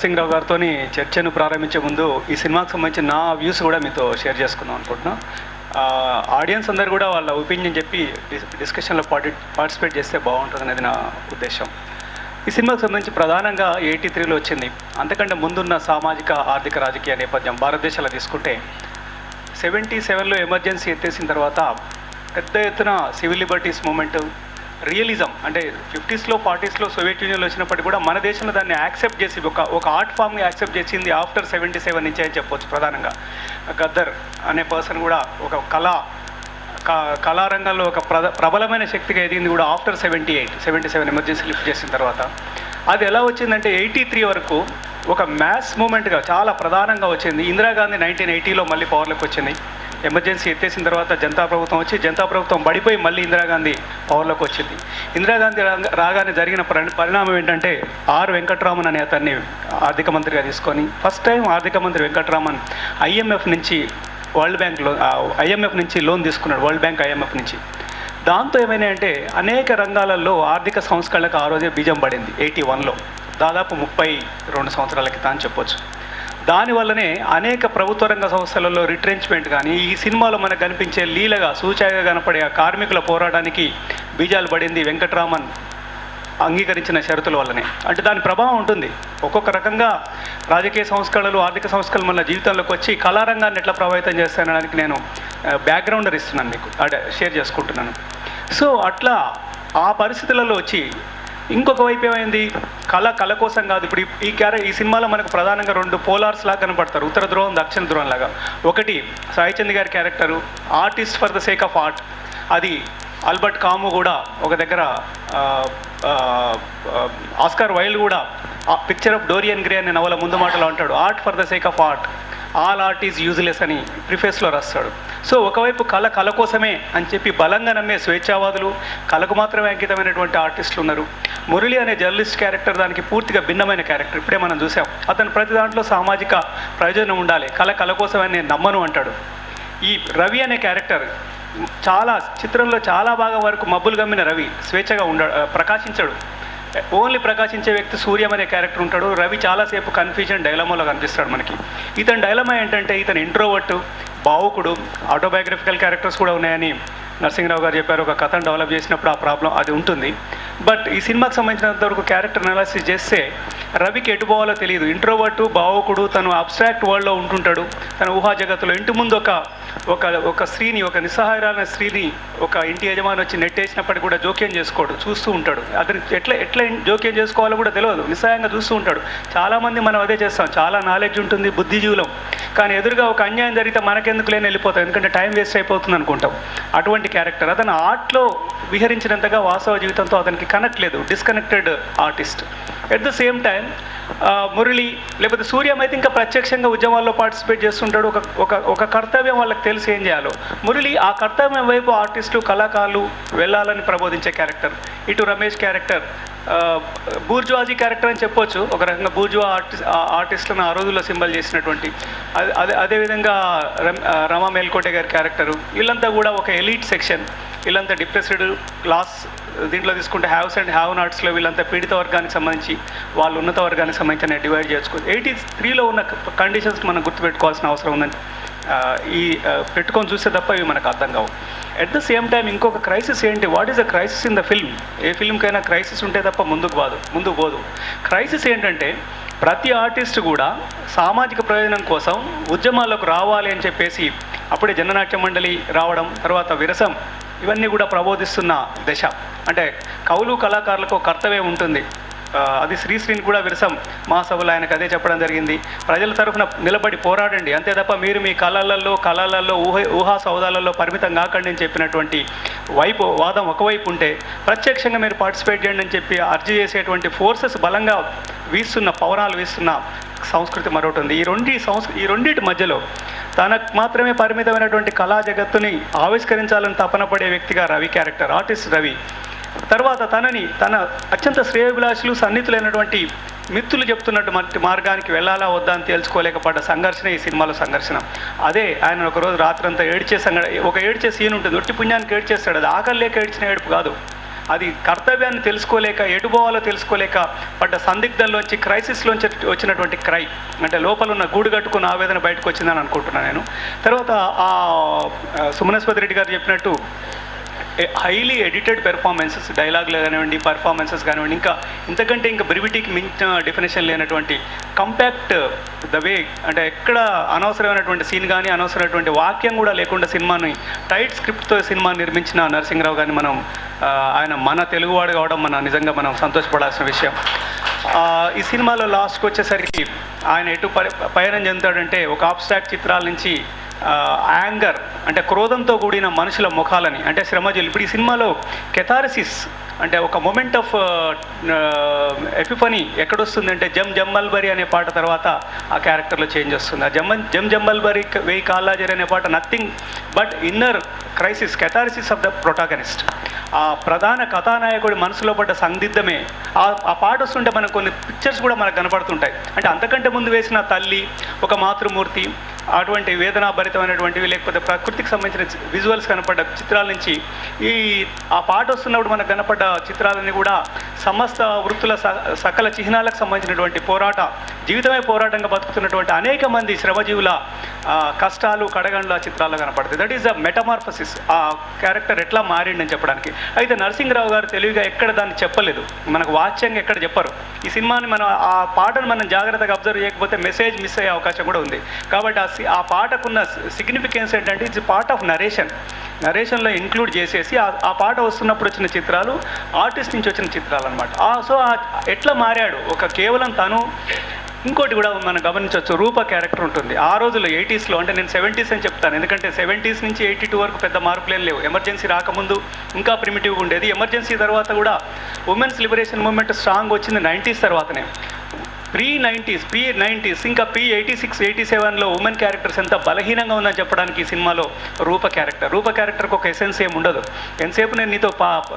సింగరావు గారితో చర్చను ప్రారంభించే ముందు ఈ సినిమాకి సంబంధించిన నా వ్యూస్ కూడా మీతో షేర్ చేసుకుందాం అనుకుంటున్నాను. ఆడియన్స్ అందరు కూడా వాళ్ళ ఒపీనియన్ చెప్పి డిస్కషన్లో పార్టిసిపేట్ చేస్తే బాగుంటుంది అనేది నా ఉద్దేశం. ఈ సినిమాకి సంబంధించి ప్రధానంగా 83లో వచ్చింది. అంతకంటే ముందున్న సామాజిక ఆర్థిక రాజకీయ నేపథ్యం భారతదేశంలో తీసుకుంటే 77లో ఎమర్జెన్సీ ఎత్తేసిన తర్వాత పెద్ద ఎత్తున సివిల్ లిబర్టీస్ మూమెంట్, రియలిజం అంటే 50స్లో 40స్లో సోవియట్ యూనియన్లో వచ్చినప్పటికీ కూడా మన దేశంలో దాన్ని యాక్సెప్ట్ చేసి ఒక ఆర్ట్ ఫామ్ని యాక్సెప్ట్ చేసింది ఆఫ్టర్ 77 నుంచే అని చెప్పొచ్చు. ప్రధానంగా గద్దర్ అనే పర్సన్ కూడా ఒక కళారంగంలో ఒక ప్రబలమైన శక్తిగా ఎదిగింది కూడా ఆఫ్టర్ 77 ఎమర్జెన్సీ లిఫ్ట్ చేసిన తర్వాత. అది ఎలా వచ్చిందంటే 83 వరకు ఒక మ్యాస్ మూమెంట్గా చాలా ప్రధానంగా వచ్చింది. ఇందిరాగాంధీ 1980లో మళ్ళీ పవర్లోకి వచ్చింది. ఎమర్జెన్సీ ఎత్తేసిన తర్వాత జనతా ప్రభుత్వం వచ్చి జనతా ప్రభుత్వం పడిపోయి మళ్ళీ ఇందిరాగాంధీ పవర్లోకి వచ్చింది. ఇందిరాగాంధీ రాగానే జరిగిన పరిణామం ఏంటంటే వెంకట్రామన్ అనే అతన్ని ఆర్థిక మంత్రిగా తీసుకొని ఫస్ట్ టైం ఆర్థిక మంత్రి వెంకట్రామన్ ఐఎంఎఫ్ నుంచి లోన్ తీసుకున్నాడు. వరల్డ్ బ్యాంక్ ఐఎంఎఫ్ నుంచి. దాంతో ఏమైనా అంటే అనేక రంగాలలో ఆర్థిక సంస్కరణలకు ఆ రోజే బీజం పడింది. 81లో దాదాపు 32 సంవత్సరాల క్రితం అని చెప్పొచ్చు. దానివల్లనే అనేక ప్రభుత్వ రంగ సంస్థలలో రిట్రెంచ్మెంట్ కానీ ఈ సినిమాలో మనకు కనిపించే లీలగా సూచాయిగా కనపడే ఆ కార్మికుల పోరాటానికి బీజాలు పడింది వెంకట్రామన్ అంగీకరించిన షరతుల వల్లనే. అంటే దాని ప్రభావం ఉంటుంది. ఒక్కొక్క రకంగా రాజకీయ సంస్కరణలు ఆర్థిక సంస్కరణలు మన జీవితంలోకి వచ్చి కళారంగాన్ని ఎట్లా ప్రభావితం చేస్తానడానికి నేను బ్యాక్గ్రౌండర్ ఇస్తున్నాను, మీకు షేర్ చేసుకుంటున్నాను. సో అట్లా ఆ పరిస్థితులలో వచ్చి ఇంకొక వైపు ఏమైంది, కళ కోసం కాదు. ఇప్పుడు ఈ సినిమాలో మనకు ప్రధానంగా 2 పోలార్స్ లాగా కనపడతారు, ఉత్తర ధ్రువం దక్షిణ ధ్రువం లాగా. ఒకటి సాయి చంద్ గారి character artist for the sake of art. అది ఆల్బర్ట్ కాము కూడా ఒక దగ్గర ఆస్కార్ వైల్డ్ కూడా పిక్చర్ ఆఫ్ డోరియన్ గ్రే అనే నవల ముందు మాటలో అంటాడు, art for the sake of art, all art is useless అని ప్రిఫేస్లో రాస్తాడు. సో ఒకవైపు కళ కోసమే అని చెప్పి బలంగా నమ్మే స్వేచ్ఛావాదులు, కళకు మాత్రమే అంకితమైనటువంటి ఆర్టిస్టులు ఉన్నారు. మురళి అనే జర్నలిస్ట్ క్యారెక్టర్ దానికి పూర్తిగా భిన్నమైన క్యారెక్టర్. ఇప్పుడే మనం చూసాం, అతను ప్రతి దాంట్లో సామాజిక ప్రయోజనం ఉండాలి, కళ కోసమే నేను నమ్మను అంటాడు. ఈ రవి అనే క్యారెక్టర్ చిత్రంలో చాలా బాగా వరకు మబ్బులు గమ్మిన రవి స్వేచ్ఛగా ప్రకాశించాడు. ఓన్లీ ప్రకాశించే వ్యక్తి సూర్యం అనే క్యారెక్టర్ ఉంటాడు. రవి చాలాసేపు కన్ఫ్యూజన్ డైలమాలో కనిపిస్తాడు మనకి. ఇతని డైలమా ఏంటంటే ఇతను ఇంట్రోవర్టు, భావుకుడు, ఆటోబయోగ్రఫికల్ క్యారెక్టర్స్ కూడా ఉన్నాయని నరసింహరావు గారు చెప్పారు. ఒక కథను డెవలప్ చేసినప్పుడు ఆ ప్రాబ్లం అది ఉంటుంది. బట్ ఈ సినిమాకి సంబంధించినంత వరకు క్యారెక్టర్ అనాలిసిస్ చేస్తే రవికి ఎటు పోవాలో తెలియదు. ఇంట్రోవర్టు, భావుకుడు, తను అబ్స్ట్రాక్ట్ వరల్డ్లో ఉంటుంటాడు. తన ఊహా జగత్తులో ఇంటి ముందు ఒక స్త్రీని, ఒక నిస్సహాయరాలైన స్త్రీని ఒక ఇంటి యజమాని వచ్చి నెట్టేసినప్పటికీ కూడా జోక్యం చేసుకోడు, చూస్తూ ఉంటాడు. అతనికి ఎట్లా జోక్యం చేసుకోవాలో కూడా తెలియదు, నిస్సహాయంగా చూస్తూ ఉంటాడు. చాలామంది మనం అదే చేస్తాం, చాలా నాలెడ్జ్ ఉంటుంది, బుద్ధిజీవులం, కానీ ఎదురుగా ఒక అన్యాయం జరిగితే మనకెందుకు లేని వెళ్ళిపోతాం, ఎందుకంటే టైం వేస్ట్ అయిపోతుంది అనుకుంటాం. అటువంటి క్యారెక్టర్. అతను ఆర్ట్లో విహరించినంతగా వాస్తవ జీవితంతో అతనికి కనెక్ట్ లేదు, disconnected artist. At the same time Murali లేకపోతే సూర్యం అయితే ఇంకా ప్రత్యక్షంగా ఉద్యమాల్లో పార్టిసిపేట్ చేస్తుంటాడు. ఒక కర్తవ్యం వాళ్ళకి తెలిసి ఏం చేయాలో. మురళి ఆ కర్తవ్యం వైపు ఆర్టిస్టులు, కళాకారులు వెళ్ళాలని ప్రబోధించే క్యారెక్టర్. ఇటు రమేష్ క్యారెక్టర్ బూర్జువాజీ క్యారెక్టర్ అని చెప్పొచ్చు. ఒక రకంగా బూర్జువా ఆర్టిస్టులను ఆ రోజుల్లో సింబల్ చేసినటువంటి. అదేవిధంగా రమా మేల్కోటే గారి క్యారెక్టరు. వీళ్ళంతా కూడా ఒక ఎలీట్ సెక్షన్, వీళ్ళంతా డిప్రెస్డ్ క్లాస్. దీంట్లో తీసుకుంటే హ్యావ్స్ అండ్ హ్యావ్ నాట్స్లో వీళ్ళంతా పీడిత వర్గానికి సంబంధించి, వాళ్ళు ఉన్నత వర్గానికి సంబంధించిన డివైడ్ చేసుకోవచ్చు. 83లో ఉన్న కండిషన్స్ మనం గుర్తుపెట్టుకోవాల్సిన అవసరం ఉందని పెట్టుకొని చూస్తే తప్ప ఇవి మనకు అర్థం కావు. ఎట్ ద సేమ్ టైం ఇంకొక క్రైసిస్ ఏంటి, what is the crisis in the film? ఏ ఫిల్మ్కైనా క్రైసిస్ ఉంటే తప్ప ముందుకు పోదు. క్రైసిస్ ఏంటంటే ప్రతి ఆర్టిస్ట్ కూడా సామాజిక ప్రయోజనం కోసం ఉద్యమాల్లోకి రావాలి అని చెప్పేసి అప్పుడే జననాట్య మండలి రావడం, తర్వాత విరసం, ఇవన్నీ కూడా ప్రబోధిస్తున్న దశ. అంటే కవులు కళాకారులకు కర్తవ్యం ఉంటుంది. అది శ్రీశ్రీని కూడా విరసం మహాసభలో ఆయనకు అదే చెప్పడం జరిగింది. ప్రజల తరఫున నిలబడి పోరాడండి, అంతే తప్ప మీరు మీ కళలలో ఊహా సౌదాలలో పరిమితం కాకండి అని చెప్పినటువంటి వాదం ఒకవైపు ఉంటే, ప్రత్యక్షంగా మీరు పార్టిసిపేట్ చేయండి అని చెప్పి అర్జీ చేసేటువంటి ఫోర్సెస్ బలంగా పవనాలు వీస్తున్న సంస్కృతి మరొకటి ఉంది. ఈ రెండింటి మధ్యలో తనకు మాత్రమే పరిమితమైనటువంటి కళా జగత్తుని ఆవిష్కరించాలని తపన పడే వ్యక్తిగా రవి క్యారెక్టర్, ఆర్టిస్ట్ రవి. తర్వాత తన అత్యంత శ్రేయోభిలాషులు, సన్నిహితులైనటువంటి మిత్రులు చెప్తున్నటువంటి మార్గానికి వెళ్ళాలా వద్దా అని తెలుసుకోలేకపోయిన సంఘర్షణ ఈ సినిమాలో సంఘర్షణ. అదే ఆయన ఒకరోజు రాత్రంతా ఏడ్చే సీన్ ఉంటుంది. ఒట్టి పుణ్యానికి ఏడ్చేస్తాడు. అది ఆకలి లేక ఏడ్చిన ఏడుపు కాదు, అది కర్తవ్యాన్ని తెలుసుకోలేక ఎటుపోవాలో తెలుసుకోలేక పడ్డ సందిగ్ధంలోంచి క్రైసిస్లోంచి వచ్చినటువంటి క్రై, అంటే లోపల ఉన్న గూడు కట్టుకున్న ఆవేదన బయటకు వచ్చిందని అనుకుంటున్నాను నేను. తర్వాత సుమనస్పతి రెడ్డి గారు చెప్పినట్టు హైలీ ఎడిటెడ్ పెర్ఫార్మెన్సెస్, డైలాగ్లు కానివ్వండి, పర్ఫార్మెన్సెస్ కానివ్వండి, ఇంకా ఇంతకంటే ఇంకా బ్రివిటీకి మించిన డెఫినేషన్ లేనటువంటి కంపాక్ట్ ద వే, అంటే ఎక్కడ అనవసరమైనటువంటి సీన్ కానీ అనవసరమైనటువంటి వాక్యం కూడా లేకుండా సినిమాని టైట్ స్క్రిప్ట్తో సినిమా నిర్మించిన నరసింహరావు గారిని మనం ఆయన మన తెలుగువాడు కావడం నిజంగా మనం సంతోషపడాల్సిన విషయం. ఈ సినిమాలో లాస్ట్కి వచ్చేసరికి ఆయన ఎటు పయనం చెందుతాడంటే ఒక ఆబ్స్ట్రాక్ట్ చిత్రాల నుంచి యాంగర్, అంటే క్రోధంతో కూడిన మనుషుల ముఖాలని, అంటే శ్రమజీవులు. ఇప్పుడు ఈ సినిమాలో కెథారసిస్ అంటే ఒక మొమెంట్ ఆఫ్ ఎపిఫనీ ఎక్కడొస్తుందంటే జమ్మల్బరి అనే పాట తర్వాత ఆ క్యారెక్టర్లో చేంజ్ వస్తుంది. ఆ జమ్మల్బరి వెయ్యి కాళ్ళాజరి అనే పాట nothing but inner crisis, catharsis of the protagonist. ఆ ప్రధాన కథానాయకుడి మనసులో పడ్డ సందిగ్ధమే ఆ పాట వస్తుంటే మనకు కొన్ని పిక్చర్స్ కూడా మనకు కనపడుతుంటాయి. అంటే అంతకంటే ముందు వేసిన తల్లి, ఒక మాతృమూర్తి, అటువంటి వేదనాభరితమైనటువంటివి, లేకపోతే ప్రకృతికి సంబంధించిన విజువల్స్ కనపడ్డ చిత్రాల నుంచి ఆ పాట వస్తున్నప్పుడు మనకు కనపడ్డ చిత్రాలన్నీ కూడా సమస్త వృత్తుల సకల చిహ్నాలకు సంబంధించినటువంటి జీవితమే పోరాటంగా బతుకుతున్నటువంటి అనేక మంది శ్రమజీవుల కష్టాలు కడగండ్ల చిత్రాల్లో కనపడుతుంది. That is the metamorphosis. ఆ క్యారెక్టర్ ఎట్లా మారిండని చెప్పడానికి. అయితే నరసింహరావు గారు తెలివిగా ఎక్కడ దాన్ని చెప్పలేదు, మనకు వాచ్యంగా ఎక్కడ చెప్పరు. ఈ సినిమాని మనం ఆ పాటను మనం జాగ్రత్తగా అబ్జర్వ్ చేయకపోతే మెసేజ్ మిస్ అయ్యే అవకాశం కూడా ఉంది. కాబట్టి ఆ పాటకున్న సిగ్నిఫికెన్స్ ఏంటంటే ఇట్స్ పార్ట్ ఆఫ్ నరేషన్లో ఇంక్లూడ్ చేసేసి ఆ పాట వస్తున్నప్పుడు వచ్చిన చిత్రాలు ఆర్టిస్ట్ నుంచి వచ్చిన చిత్రాలు అనమాట. సో ఎట్లా మారాడు ఒక కేవలం తను. ఇంకోటి కూడా మనం గమనించవచ్చు, రూప క్యారెక్టర్ ఉంటుంది. ఆ రోజుల్లో 80sలో, అంటే నేను 70s అని చెప్తాను ఎందుకంటే 70s నుంచి 82 వరకు పెద్ద మార్పులేం లేవు. ఎమర్జెన్సీ రాకముందు ఇంకా ప్రిమిటివ్గా ఉండేది. ఎమర్జెన్సీ తర్వాత కూడా ఉమెన్స్ లిబరేషన్ మూవ్మెంట్ స్ట్రాంగ్ వచ్చింది 90s తర్వాతనే. ప్రీ 90s ఇంకా ప్రీ 86, 87లో ఉమెన్ క్యారెక్టర్స్ ఎంత బలహీనంగా ఉందని చెప్పడానికి ఈ సినిమాలో రూప క్యారెక్టర్కి ఒక ఎసెన్స్ ఏమి ఉండదు. ఎంతసేపు నేను నీతో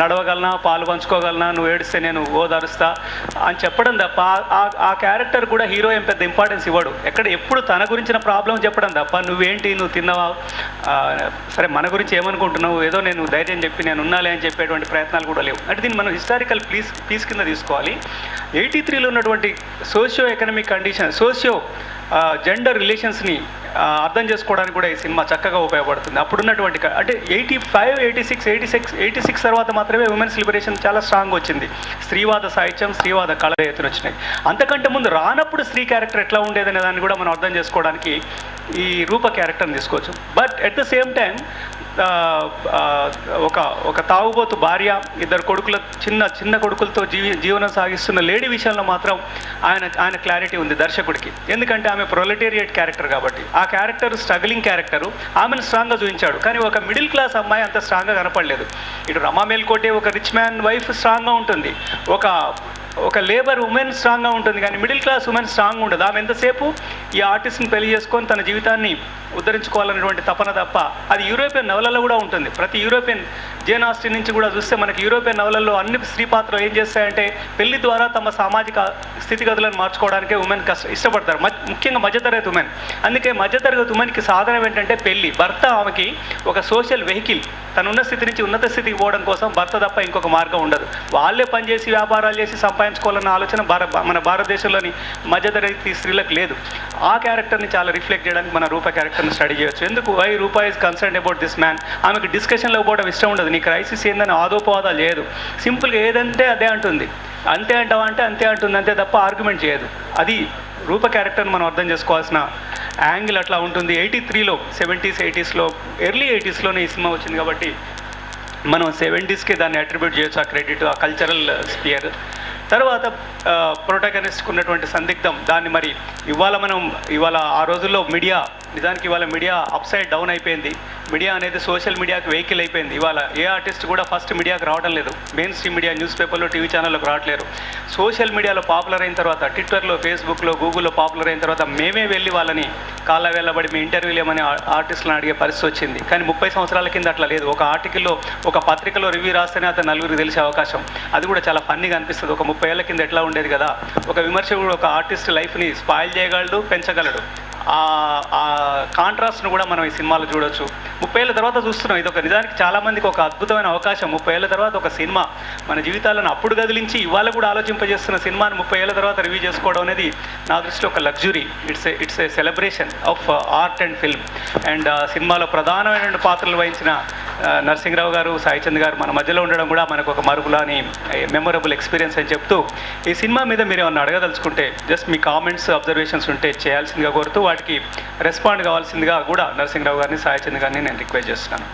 నడవగలనా, పాలు పంచుకోగలనా, నువ్వు ఏడిస్తే నేను ఓదారుస్తా అని చెప్పడం తప్ప ఆ క్యారెక్టర్ కూడా హీరో ఏం పెద్ద ఇంపార్టెన్స్ ఇవ్వడు. ఎప్పుడు తన గురించిన ప్రాబ్లం చెప్పడం తప్ప నువ్వేంటి, నువ్వు తిన్నావా, సరే మన గురించి ఏమనుకుంటున్నావు, ఏదో నేను ధైర్యం చెప్పి నేను ఉన్నాలే అని చెప్పేటువంటి ప్రయత్నాలు కూడా లేవు. అంటే దీన్ని మనం హిస్టారికల్ పీస్ కింద తీసుకోవాలి. 83లో ఉన్నటువంటి సోషియో ఎకనామిక్ కండిషన్, జెండర్ రిలేషన్స్ని అర్థం చేసుకోవడానికి కూడా ఈ సినిమా చక్కగా ఉపయోగపడుతుంది. అప్పుడున్నటువంటి అంటే 85, 86 తర్వాత మాత్రమే ఉమెన్స్ లిబరేషన్ చాలా స్ట్రాంగ్ వచ్చింది. స్త్రీవాద సాహిత్యం, స్త్రీవాద కళ ఎత్తున వచ్చినాయి. అంతకంటే ముందు రానప్పుడు స్త్రీ క్యారెక్టర్ ఎట్లా ఉండేదనే దాన్ని కూడా మనం అర్థం చేసుకోవడానికి ఈ రూప క్యారెక్టర్ని తీసుకోవచ్చు. But at the same time ఒక తాగుబోతు భార్య, ఇద్దరు కొడుకుల చిన్న కొడుకులతో జీవనం సాగిస్తున్న లేడీ విషయంలో మాత్రం ఆయన క్లారిటీ ఉంది దర్శకుడికి. ఎందుకంటే ఆమె ప్రొలెటేరియట్ క్యారెక్టర్ కాబట్టి. ఆ క్యారెక్టర్ స్ట్రగ్లింగ్ క్యారెక్టరు, ఆమెను స్ట్రాంగ్గా చూపించాడు. కానీ ఒక మిడిల్ క్లాస్ అమ్మాయి అంత స్ట్రాంగ్గా కనపడలేదు. ఇటు రమా మేల్కోటే ఒక రిచ్ మ్యాన్ వైఫ్ స్ట్రాంగ్గా ఉంటుంది, ఒక లేబర్ ఉమెన్ స్ట్రాంగ్గా ఉంటుంది, కానీ మిడిల్ క్లాస్ ఉమెన్ స్ట్రాంగ్ ఉండదు. ఆమె ఎంతసేపు ఈ ఆర్టిస్ట్ని పెళ్లి చేసుకొని తన జీవితాన్ని ఉద్ధరించుకోవాలనేటువంటి తపన తప్ప. అది యూరోపియన్ నవలలో కూడా ఉంటుంది. ప్రతి యూరోపియన్, జేన్ ఆస్టిన్ నుంచి కూడా చూస్తే మనకి యూరోపియన్ నవలల్లో అన్ని స్త్రీ పాత్రలు ఏం చేస్తాయంటే పెళ్లి ద్వారా తమ సామాజిక స్థితిగతులను మార్చుకోవడానికే ఉమెన్ ఇష్టపడతారు, ముఖ్యంగా మధ్యతరగతి ఉమెన్. అందుకే మధ్యతరగతి ఉమెన్కి సాధనం ఏంటంటే పెళ్లి. భర్త ఆమెకి ఒక సోషల్ వెహికల్, తనున్న స్థితి నుంచి ఉన్నత స్థితికి పోవడం కోసం భర్త తప్ప ఇంకొక మార్గం ఉండదు. వాళ్ళే పనిచేసి వ్యాపారాలు చేసి సంపాదించుకోవాలన్న ఆలోచన మన భారతదేశంలోని మధ్యతరగతి స్త్రీలకు లేదు. ఆ క్యారెక్టర్ని చాలా రిఫ్లెక్ట్ చేయడానికి మన రూప క్యారెక్టర్ని స్టడీ చేయొచ్చు. ఎందుకు why Rupa is concern about this man. ఆమెకు డిస్కషన్లో పోవడం ఇష్టం ఉండదు, నీ క్రైసిస్ ఏందని ఆదోపవాదాలు చేయదు. సింపుల్గా ఏదంటే అదే అంటుంది, అంతే అంటావా అంటే అంతే అంటుంది, అంతే తప్ప ఆర్గ్యుమెంట్ చేయదు. అది రూప క్యారెక్టర్ని మనం అర్థం చేసుకోవాల్సిన యాంగిల్ అట్లా ఉంటుంది. 83లో 70s, 80sలో, ఎర్లీ 80sలోనే ఈ సినిమా వచ్చింది కాబట్టి మనం 70స్కి దాన్ని అట్రిబ్యూట్ చేయొచ్చు, ఆ క్రెడిట్, ఆ కల్చరల్ స్పియర్. తర్వాత ప్రొటాగనిస్ట్కి ఉన్నటువంటి సందిగ్ధం, దాన్ని మరి ఇవాళ ఆ రోజుల్లో మీడియా, నిజానికి ఇవాళ మీడియా అప్సైడ్ డౌన్ అయిపోయింది. మీడియా అనేది సోషల్ మీడియాకి వెహికల్ అయిపోయింది. ఇవాళ ఏ ఆర్టిస్ట్ కూడా ఫస్ట్ మీడియాకి రావడం లేదు. మెయిన్ స్ట్రీమ్ మీడియా, న్యూస్ పేపర్లో, టీవీ ఛానల్లోకి రావట్లేరు. సోషల్ మీడియాలో పాపులర్ అయిన తర్వాత, ట్విట్టర్లో, ఫేస్బుక్లో, గూగుల్లో పాపులర్ అయిన తర్వాత మేమే వెళ్ళి వాళ్ళని కాళ్ళ వెళ్ళబడి మీ ఇంటర్వ్యూలు ఏమని ఆర్టిస్టులను అడిగే పరిస్థితి వచ్చింది. కానీ 30 సంవత్సరాల కింద అట్లా లేదు. ఒక ఆర్టికల్లో, ఒక పత్రికలో రివ్యూ రాస్తేనే అతను నలుగురికి తెలిసే అవకాశం. అది కూడా చాలా ఫన్నీగా అనిపిస్తుంది. ఒక 30 ఏళ్ల కింద ఎట్లా ఉండేది కదా, ఒక విమర్శకుడు ఒక ఆర్టిస్ట్ లైఫ్ని స్పాయిల్ చేయగలడు, పెంచగలడు. ఆ కాంట్రాస్ట్ను కూడా మనం ఈ సినిమాలో చూడొచ్చు. 30 ఏళ్ళ తర్వాత చూస్తున్నాం. ఇది ఒక నిజానికి చాలామందికి ఒక అద్భుతమైన అవకాశం. 30 ఏళ్ళ తర్వాత ఒక సినిమా మన జీవితాలను అప్పుడు కదిలించి ఇవాళ కూడా ఆలోచింపజేస్తున్న సినిమాను 30 ఏళ్ళ తర్వాత రివ్యూ చేసుకోవడం అనేది నా దృష్టిలో ఒక luxury. It's a celebration of art and film. And సినిమాలో ప్రధానమైన పాత్రలు వహించిన నరసింహరావు గారు, సాయి చంద్ గారు మన మధ్యలో ఉండడం కూడా మనకు ఒక మరుపులాని మెమొరబుల్ ఎక్స్పీరియన్స్ అని చెప్తూ, ఈ సినిమా మీద మీరు ఏమన్నా అడగదలుచుకుంటే జస్ట్ మీ కామెంట్స్, అబ్జర్వేషన్స్ ఉంటే చేయాల్సిందిగా కోరుతూ వాటికి రెస్పాండ్ కావాల్సిందిగా కూడా నరసింహరావు గారిని, సాయి చంద్ గారిని నేను రిక్వెస్ట్ చేస్తున్నాను.